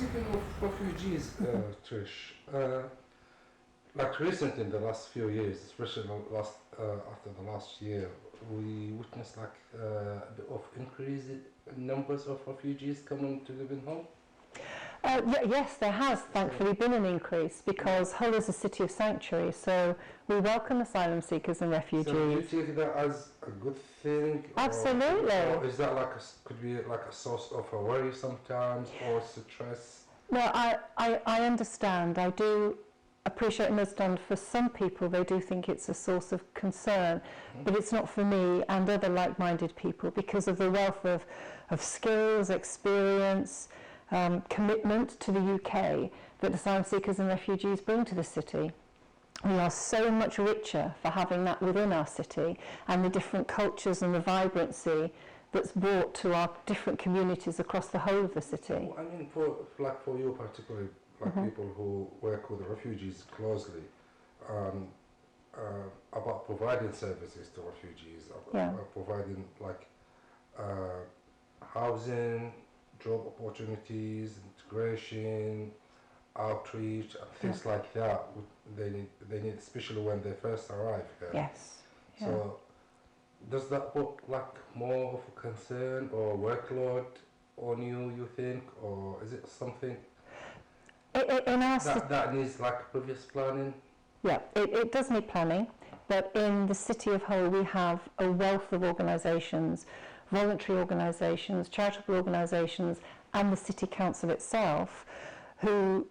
speaking of refugees, Trish, like recently in the last few years, especially after the last year, we witnessed like a bit of increase in numbers of refugees coming to live in Hull. Yes, there has thankfully been an increase because Hull is a city of sanctuary, so we welcome asylum seekers and refugees. So do you take that as a good thing? Absolutely. Or is that like could be like a source of a worry sometimes, or stress? Well, I understand. I do appreciate and understand for some people they do think it's a source of concern, but it's not for me and other like-minded people because of the wealth of skills, experience, commitment to the UK that asylum seekers and refugees bring to the city. We are so much richer for having that within our city and the different cultures and the vibrancy that's brought to our different communities across the whole of the city. Well, I mean, for you particularly, like people who work with the refugees closely, about providing services to refugees, providing like housing, job opportunities, integration, outreach, and things like that. They need, especially when they first arrive here. Yes. Yeah. So, does that put like more of a concern or workload on you think, or is it something that needs like previous planning? Yeah, it does need planning, but in the city of Hull we have a wealth of organisations, voluntary organisations, charitable organisations, and the City Council itself, who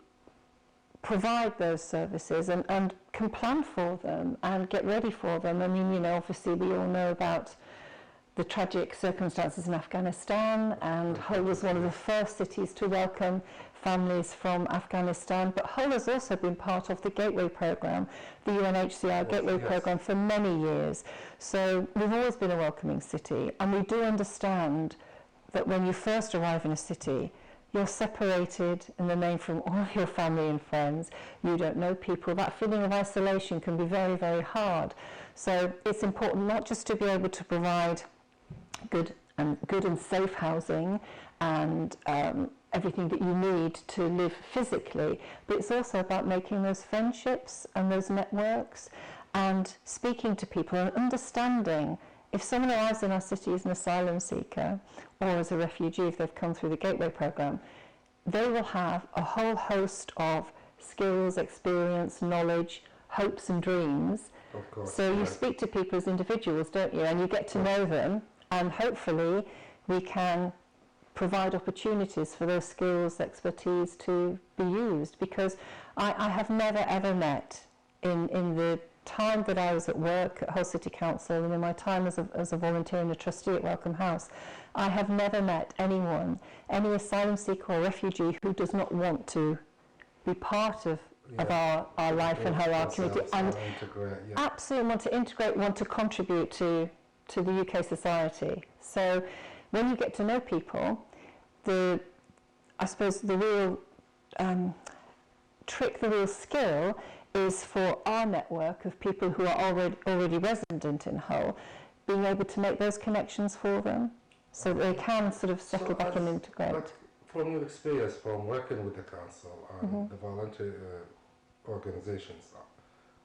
provide those services and can plan for them and get ready for them. I mean, you know, obviously we all know about the tragic circumstances in Afghanistan, and Hull was one of the first cities to welcome families from Afghanistan, but Hull has also been part of the Gateway Programme, the UNHCR Gateway Programme for many years. So we've always been a welcoming city, and we do understand that when you first arrive in a city, you're separated in the main from all your family and friends. You don't know people. That feeling of isolation can be very, very hard. So it's important not just to be able to provide good and safe housing and everything that you need to live physically, but it's also about making those friendships and those networks and speaking to people and understanding if someone arrives in our city as an asylum seeker or as a refugee, if they've come through the Gateway Programme, they will have a whole host of skills, experience, knowledge, hopes and dreams. Of course, so you speak to people as individuals, don't you? And you get to know them, and hopefully we can provide opportunities for those skills, expertise to be used. Because I have never ever met in the time that I was at work at Hull City Council and in my time as a volunteer and a trustee at Welcome House, I have never met anyone, any asylum seeker or refugee who does not want to be part of our life and our community and absolutely want to integrate, want to contribute to the UK society. So when you get to know people, I suppose the real trick, the real skill is for our network of people who are already resident in Hull, being able to make those connections for them so that they can sort of settle back and integrate. Like from your experience from working with the council and the voluntary organisations,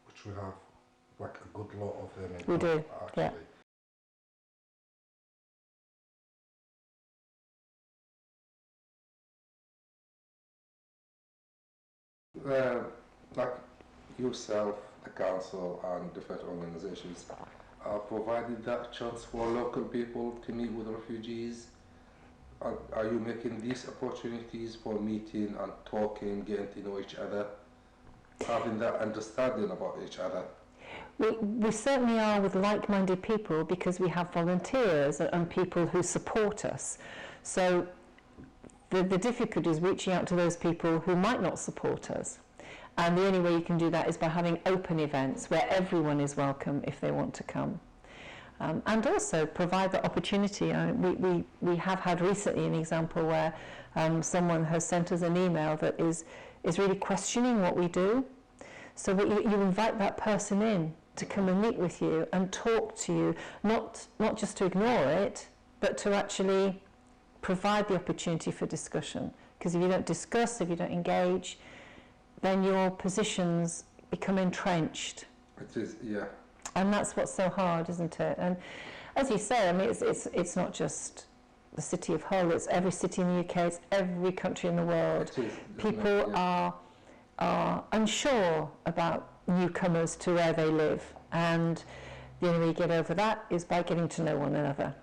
which we have like a good lot of them in we do, actually. Yeah. Like yourself, the council and different organizations provided that chance for local people to meet with refugees. Are you making these opportunities for meeting and talking, getting to know each other, having that understanding about each other? We certainly are with like-minded people because we have volunteers and people who support us. So the difficulty is reaching out to those people who might not support us. And the only way you can do that is by having open events where everyone is welcome if they want to come. And also provide the opportunity. We have had recently an example where someone has sent us an email that is really questioning what we do. So that you invite that person in to come and meet with you and talk to you, not just to ignore it, but to actually provide the opportunity for discussion. Because if you don't discuss, if you don't engage, then your positions become entrenched. It is, yeah. And that's what's so hard, isn't it? And as you say, I mean, it's not just the city of Hull, it's every city in the UK, it's every country in the world. It is, People are unsure about newcomers to where they live, and the only way you get over that is by getting to know one another.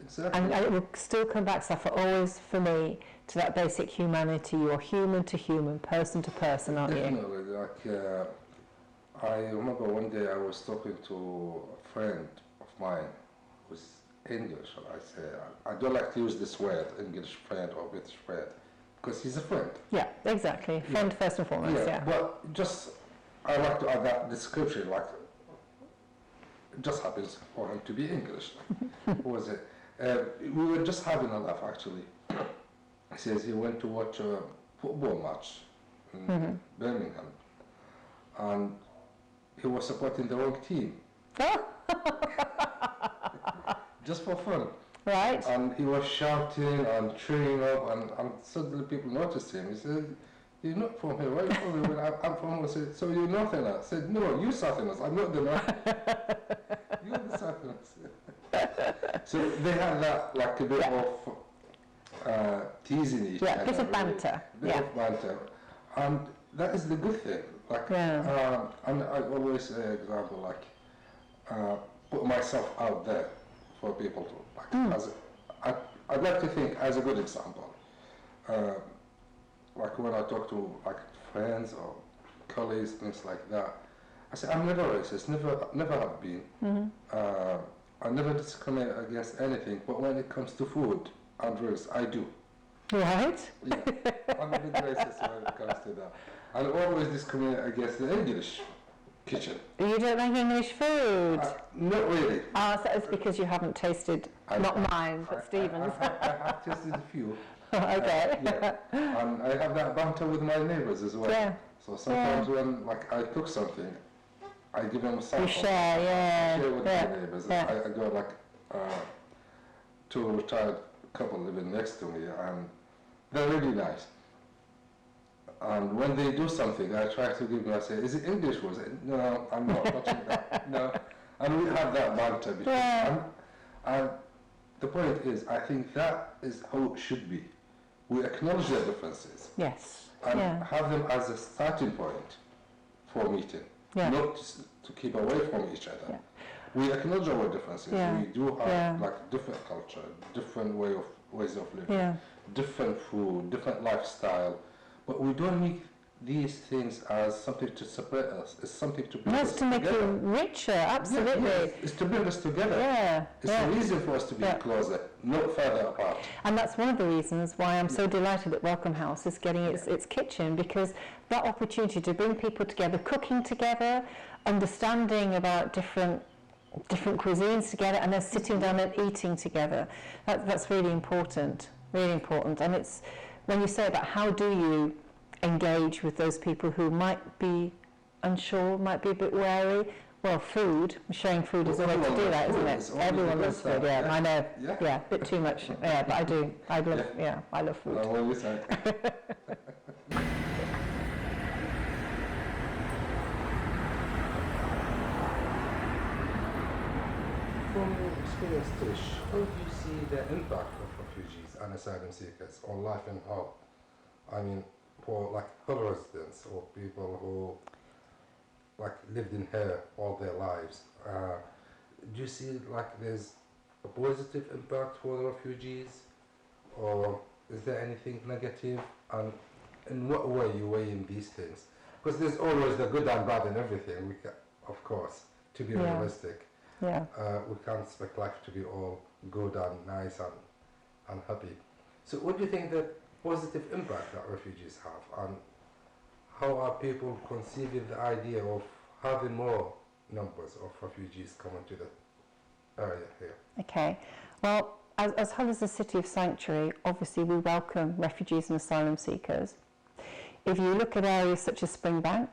Exactly. And it will still come back, Safa, always for me, to that basic humanity. You're human to human, person to person, aren't you? Definitely. Like, I remember one day I was talking to a friend of mine who's English, and I say, I don't like to use this word, English friend or British friend, because he's a friend. Yeah, exactly. Friend first and foremost, yeah. But just, I like to add that description, like, it just happens for him to be English. What was it? We were just having a laugh, actually. He says he went to watch a football match in Birmingham, and he was supporting the wrong team. Just for fun. Right. And he was shouting and cheering up, and suddenly people noticed him. He said, "You're not from here, where are you from?" He went, I'm from here. I said, "So you're Northerner?" I said, "No, you Southerners, I'm not the Northerner." You're the Southerners. So they had that, like a bit of teasing each other. Yeah, bit of banter. Bit of banter. And that is the good thing. Like, and I always say, example, like, put myself out there for people to, like, I'd like to think as a good example. Like when I talk to like friends or colleagues, things like that, I say I'm never racist, never have been. I never discriminate against anything, but when it comes to food and race, I do. Right. Yeah, I'm a bit racist when it comes to that. I always discriminate against the English kitchen. You don't like English food? Not really. So it's because you haven't tasted, not mine, but Stephen's. I have tasted a few. Okay. Yeah. And I have that banter with my neighbours as well. Yeah. So sometimes when like I cook something, I give them a sample. You share, yeah. I share with my neighbours. Yeah. I got like two retired couple living next to me, and they're really nice. And when they do something, I try to give them, I say, "Is it English?" Was it? No, I'm not touching that. No. And we have that banter between. And the point is, I think that is how it should be. We acknowledge their differences. Yes. And have them as a starting point for meeting, not to keep away from each other. Yeah. We acknowledge our differences. Yeah. We do have like different culture, different ways of living, different food, different lifestyle, but we don't make these things as something to separate us. It's something to bring us together. That's to make you richer, absolutely. Yeah, it's to bring us together. Yeah. It's a reason for us to be closer, not further apart. And that's one of the reasons why I'm so delighted that Welcome House is getting its kitchen, because that opportunity to bring people together, cooking together, understanding about different cuisines together, and then sitting down and eating together. That's really important, And it's when you say about how do you engage with those people who might be unsure, might be a bit wary. Well, sharing food is a way to do that, isn't it? Everyone loves food, I know. Yeah, a bit too much. Yeah, but I do. I love food. Well, listen. From your experience, Tish, how do you see the impact of refugees and asylum seekers on life in Hull? I mean, for like Hull residents or people who like lived in here all their lives, do you see like there's a positive impact for the refugees, or is there anything negative? And in what way you weigh in these things? Because there's always the good and bad in everything. Of course, to be realistic. Yeah. We can't expect life to be all good and nice and happy. So what do you think the positive impact that refugees have, and how are people conceiving the idea of having more numbers of refugees coming to the area here? Okay, well, as Hull is a city of sanctuary, obviously we welcome refugees and asylum seekers. If you look at areas such as Springbank,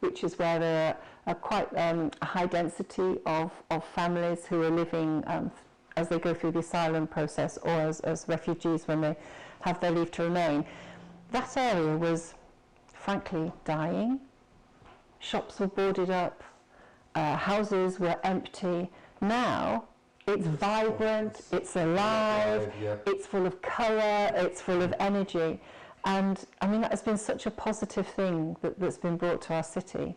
which is where there are quite a high density of families who are living as they go through the asylum process, or as refugees when they have their leave to remain, that area was frankly dying. Shops were boarded up, houses were empty. Now it's vibrant, it's alive, it's full of colour, it's full of energy. And I mean, that has been such a positive thing that's been brought to our city.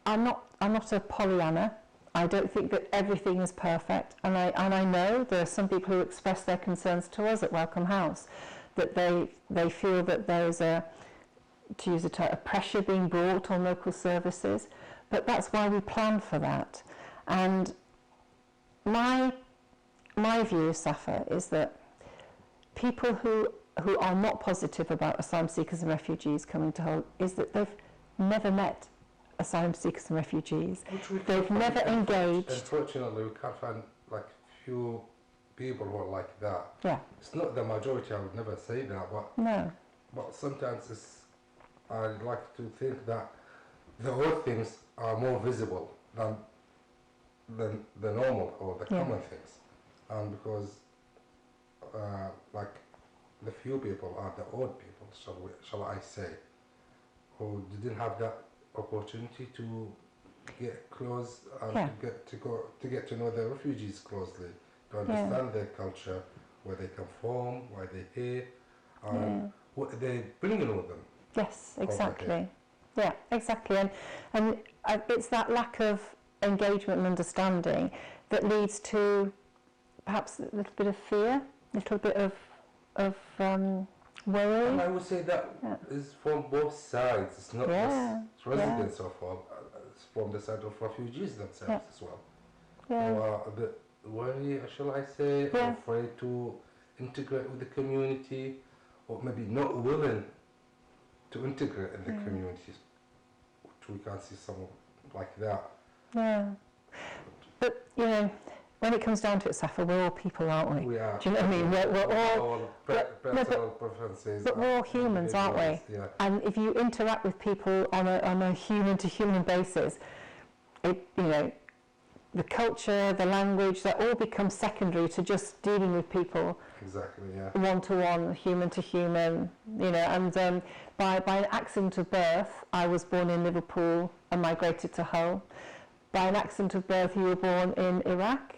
I'm not a Pollyanna. I don't think that everything is perfect, and I know there are some people who express their concerns to us at Welcome House, that they feel that there is a pressure being brought on local services, but that's why we plan for that. And my view, Safa, is that people who are not positive about asylum seekers and refugees coming to Hull is that they've never met asylum seekers and refugees. They've never engaged. Unfortunately, we can't find like few people who are like that. Yeah. It's not the majority, I would never say that, but No. But sometimes I like to think that the old things are more visible than the normal or the common things, and because like the few people are the old people, shall I say, who didn't have that opportunity to get close and to get to know the refugees closely, to understand their culture, where they come from, why they're here, and what they're bringing with them. Yes, exactly. Yeah, exactly. And it's that lack of engagement and understanding that leads to perhaps a little bit of fear, a little bit of worry. And I would say that is from both sides. It's not just residents of it's from the side of refugees themselves as well. Yeah. Who are a bit worried, shall I say, or afraid to integrate with the community, or maybe not willing to integrate in the communities, which we can see some like that. Yeah. But, you know, when it comes down to it, Safa, we're all people, aren't we? We are. Do you know what I mean? We're all personal preferences. But we're all humans, aren't we? Yeah. And if you interact with people on a human-to-human basis, you know, the culture, the language, that all becomes secondary to just dealing with people. Exactly, yeah. One-to-one, human-to-human, you know, and by an accident of birth, I was born in Liverpool and migrated to Hull. By an accident of birth, you were born in Iraq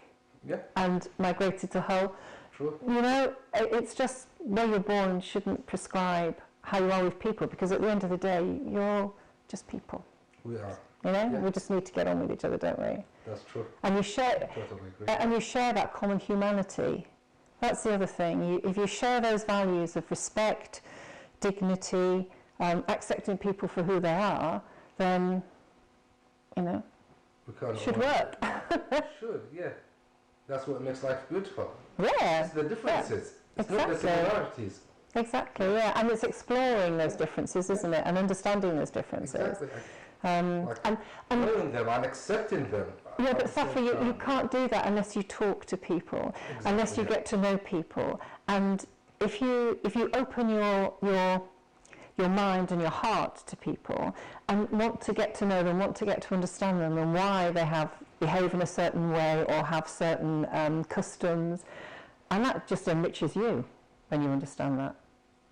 and migrated to Hull. True. You know, it's just where you're born shouldn't prescribe how you are with people, because at the end of the day, you're all just people. We are. You know, we just need to get on with each other, don't we? That's true. And you share, Totally agree. and you share that common humanity. That's the other thing. If you share those values of respect, dignity, accepting people for who they are, then, you know, it should work. It should, yeah. That's what makes life beautiful. Yeah. It's the differences. It's not the Exactly. similarities. Exactly, yeah. And it's exploring those differences, isn't it? And understanding those differences. Exactly. And knowing them and accepting them. yeah, but Safa, you can't do that unless you talk to people, unless you get to know people. And if you open your mind and your heart to people and want to get to know them, want to get to understand them and why they behave in a certain way or have certain customs, and that just enriches you when you understand that.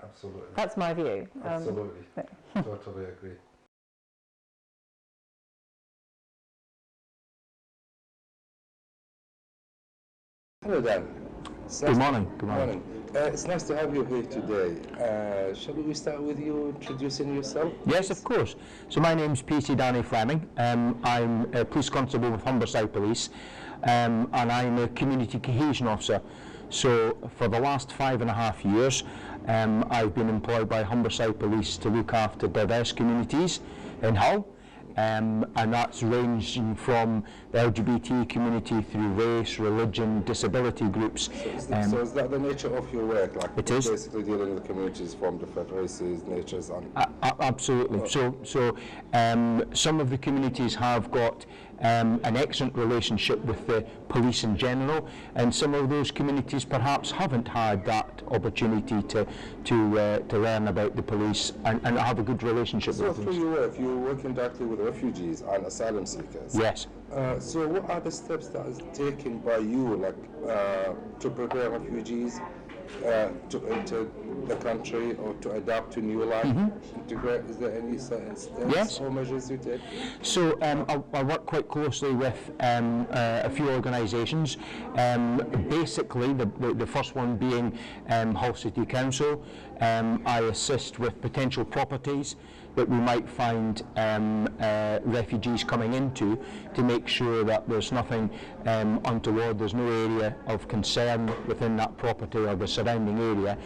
Absolutely. That's my view. Absolutely. Totally agree. Hello, Dan. Good morning. Good morning. It's nice to have you here today. Shall we start with you introducing yourself? Yes, of course. So my name's PC Danny Fleming. I'm a police constable with Humberside Police, and I'm a community cohesion officer. So for the last 5.5 years, I've been employed by Humberside Police to look after diverse communities in Hull. And that's ranging from the LGBT community through race, religion, disability groups. So is that the nature of your work? Like it is. Basically dealing with communities from different races, natures and... Absolutely. So some of the communities have got an excellent relationship with the police in general, and some of those communities perhaps haven't had that opportunity to learn about the police and have a good relationship with them. So through your work, you're working directly with refugees and asylum seekers. Yes. So what are the steps that is taken by you, like to prepare refugees to enter the country or to adapt to new life? Integrate? Is there any steps Yes. or measures you take? So I work quite closely with a few organisations. Basically, the first one being Hull City Council. I assist with potential properties that we might find refugees coming into, to make sure that there's nothing untoward, there's no area of concern within that property or the surrounding area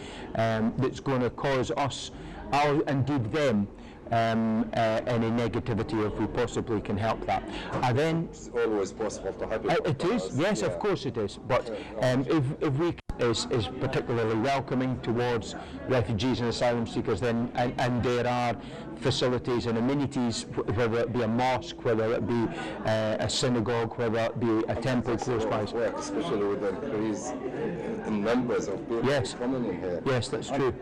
that's going to cause us, or indeed them, any negativity, if we possibly can help that. And then It's always possible to happen. it is, yes, of course it is. But if we is particularly welcoming towards refugees and asylum seekers, then and there are facilities and amenities, whether it be a mosque, whether it be a synagogue, whether it be a temple close by. Work, especially with the increase in numbers of people Yes. coming in here. Yes, that's true.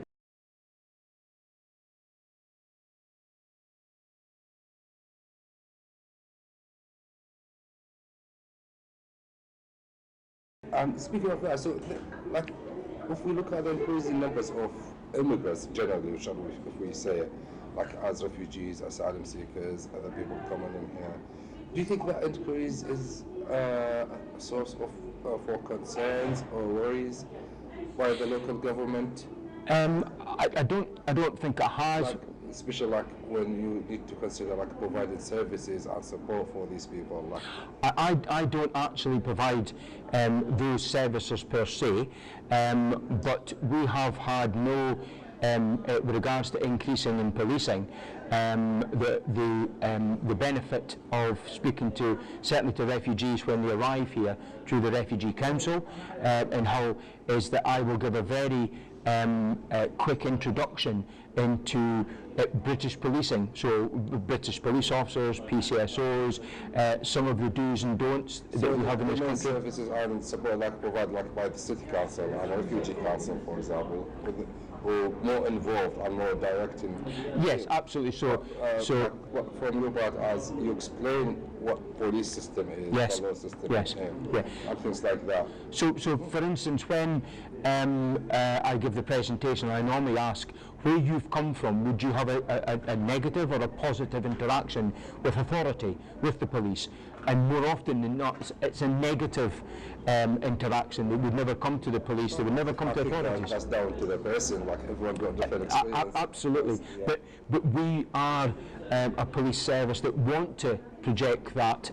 And speaking of that, so like, if we look at the increasing numbers of immigrants generally, if we say, like as refugees, asylum seekers, other people coming in here, do you think that increase is a source of for concerns or worries by the local government? I don't think it has. Like, especially like when you need to consider like providing services and support for these people. Like, I don't actually provide those services per se, but we have had no, with regards to increasing in policing, the benefit of speaking to, certainly to refugees when they arrive here through the Refugee Council in Hull, is that I will give a very quick introduction into British policing, so British police officers, PCSOs, some of the do's and don'ts that we have in this country. Services are support like provided like by the City Council and Refugee Council, for example, who are more involved and more directing. Yes, absolutely. So from your part, as you explain what police system is, yes, law system yes, is, yeah, and things like that. So for instance, when I give the presentation, I normally ask where you've come from. Would you have a negative or a positive interaction with authority, with the police? And more often than not, it's a negative interaction. They would never come to the police. They would never come to authorities. That's down to the person. Like everyone got different experiences. Absolutely, yeah. But we are a police service that want to project that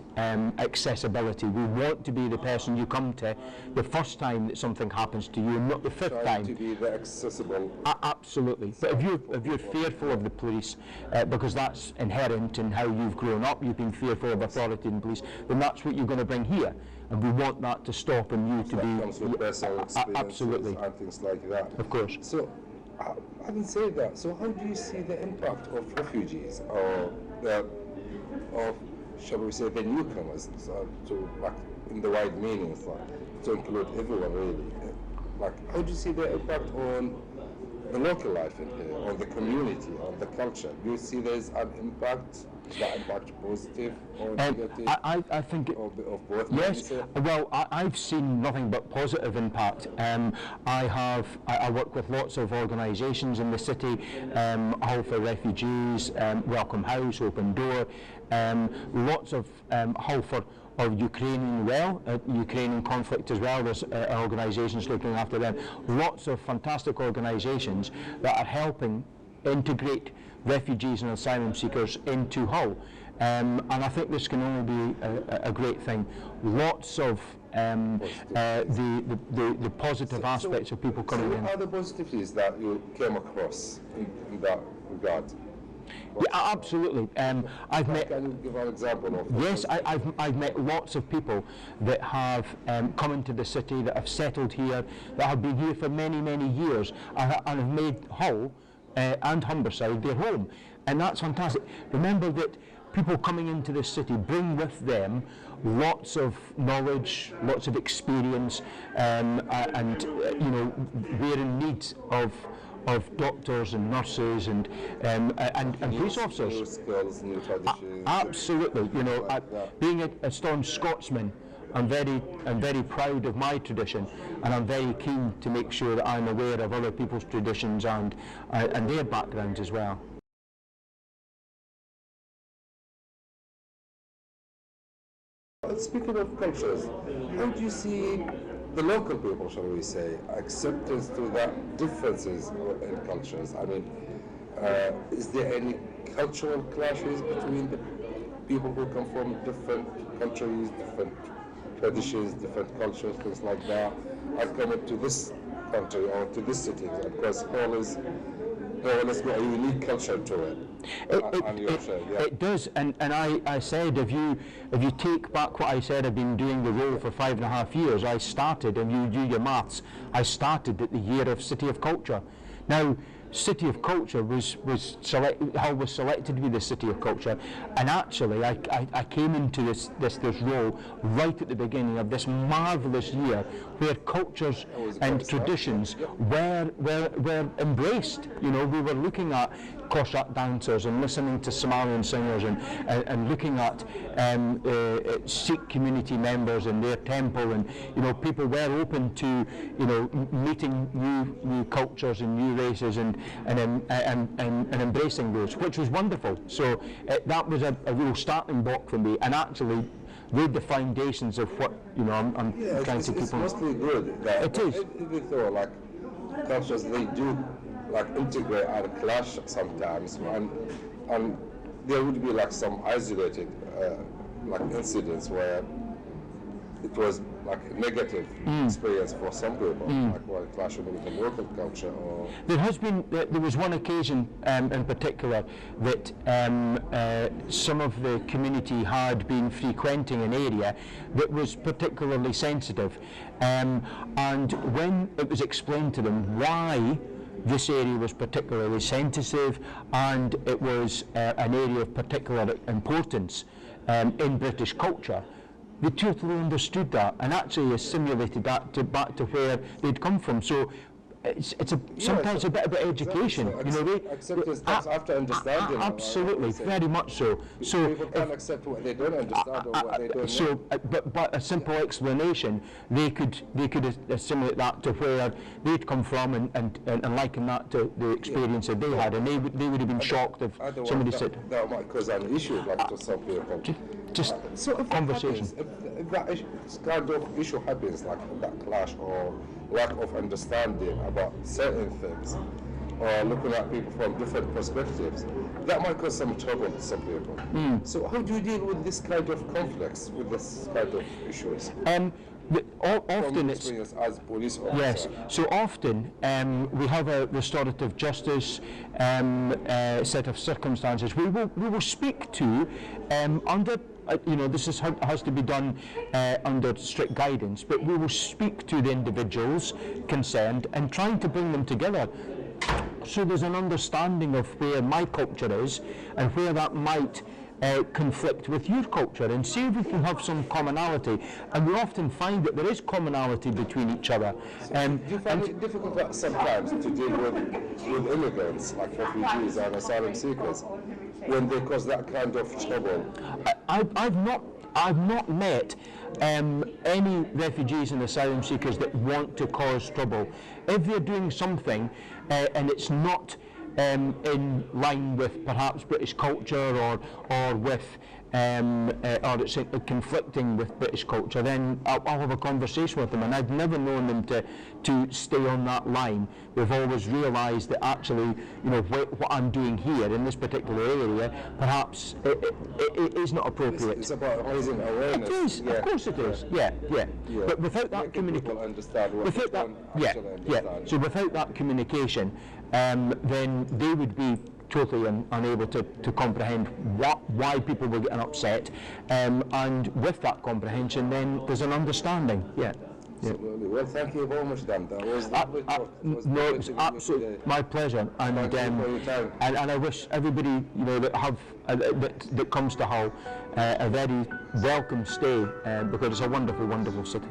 accessibility. We want to be the person you come to the first time that something happens to you, and not the fifth time. To be the accessible. Absolutely. But if you're fearful of the police, because that's inherent in how you've grown up, you've been fearful of authority and police, then that's what you're going to bring here, and we want that to stop and you to be Comes with personal experiences absolutely, and things like that. of course. So, having said that, so how do you see the impact of refugees or of, shall we say, the newcomers, to like in the wide meanings, like to include everyone really? Like, how do you see the impact on the local life in here, on the community, on the culture? Do you see there's an impact? Is that impact positive or negative? I think of both. yes. Well, I've seen nothing but positive impact. I work with lots of organisations in the city, Hull for Refugees, Welcome House, Open Door, lots of Hull for Ukrainian Ukrainian conflict as well. There's organisations looking after them. Lots of fantastic organisations that are helping integrate refugees and asylum seekers into Hull, and I think this can only be a great thing. Lots of the positive aspects of people coming in. What are the positivities that you came across in that regard? Yeah, absolutely. I've met. Can you give an example of? Yes, I've met lots of people that have come into the city, that have settled here, that have been here for many, many years, and have made Hull and Humberside their home, and that's fantastic. Remember that people coming into this city bring with them lots of knowledge, lots of experience, and you know, we're in need of doctors and nurses and police officers. New skills, new traditions. Absolutely, you know, being a staunch Scotsman, I'm very proud of my tradition, and I'm very keen to make sure that I'm aware of other people's traditions and their backgrounds as well. Speaking of cultures, how do you see the local people, shall we say, acceptance to that differences in cultures? I mean, is there any cultural clashes between the people who come from different countries, different traditions, different cultures, things like that, and coming to this country or to this city? Because Hull has got a unique culture to it. It does, and I said, if you take back what I said, I've been doing the role for 5.5 years. I started, and you do your maths, I started at the year of City of Culture. Now, City of Culture was selected to be the City of Culture, and actually I came into this role right at the beginning of this marvellous year where cultures and traditions were embraced. You know, we were looking at Cossack dancers and listening to Somalian singers and looking at Sikh community members in their temple, and you know, people were open to, you know, meeting new cultures and new races and embracing those, which was wonderful. So that was a real starting block for me, and actually laid the foundations of what, you know, I'm trying to keep on. It's mostly good. That it is. Even though, like, cultures, they do like integrate and clash sometimes, and there would be like some isolated like incidents where it was like a negative experience for some people, like while clashing with the local culture. Or there was one occasion in particular that some of the community had been frequenting an area that was particularly sensitive, and when it was explained to them why this area was particularly sensitive and it was an area of particular importance in British culture, they totally understood that and actually assimilated that back to where they'd come from. So sometimes a bit about education. Exactly. So, you know, acceptance comes after understanding. Absolutely, very much so. So people can't accept what they don't understand or what they don't know. But a simple explanation, they could assimilate that to where they'd come from and liken that to the experience that they had, and they would have been shocked if somebody said that might cause an issue, like to some people. Just so if conversation. If that kind of issue happens, like that clash or lack of understanding about certain things, or looking at people from different perspectives, that might cause some trouble to some people. So how do you deal with this kind of conflicts, with this kind of issues? Often it's as police officer. Yes. So often we have a restorative justice set of circumstances. We will speak to under. You know, this has to be done under strict guidance, but we will speak to the individuals concerned and trying to bring them together. So there's an understanding of where my culture is and where that might conflict with your culture, and see if we can have some commonality. And we often find that there is commonality between each other. Do you find it difficult sometimes to deal with immigrants, like refugees and asylum seekers, when they cause that kind of trouble? I've not met any refugees and asylum seekers that want to cause trouble. If they're doing something and it's not in line with perhaps British culture or with or it's conflicting with British culture, then I'll have a conversation with them, and I've never known them to stay on that line. We've always realised that actually, you know, what I'm doing here in this particular area, perhaps it is not appropriate. It's about raising awareness. It is, of course it is. Yeah. But without that communication, So without that communication, then they would be totally unable to comprehend why people were getting upset, and with that comprehension, then there's an understanding. Absolutely. Well, thank you very much, Dan. That was no, it's absolutely my pleasure, and I wish everybody, you know, that comes to Hull a very welcome stay, because it's a wonderful, wonderful city.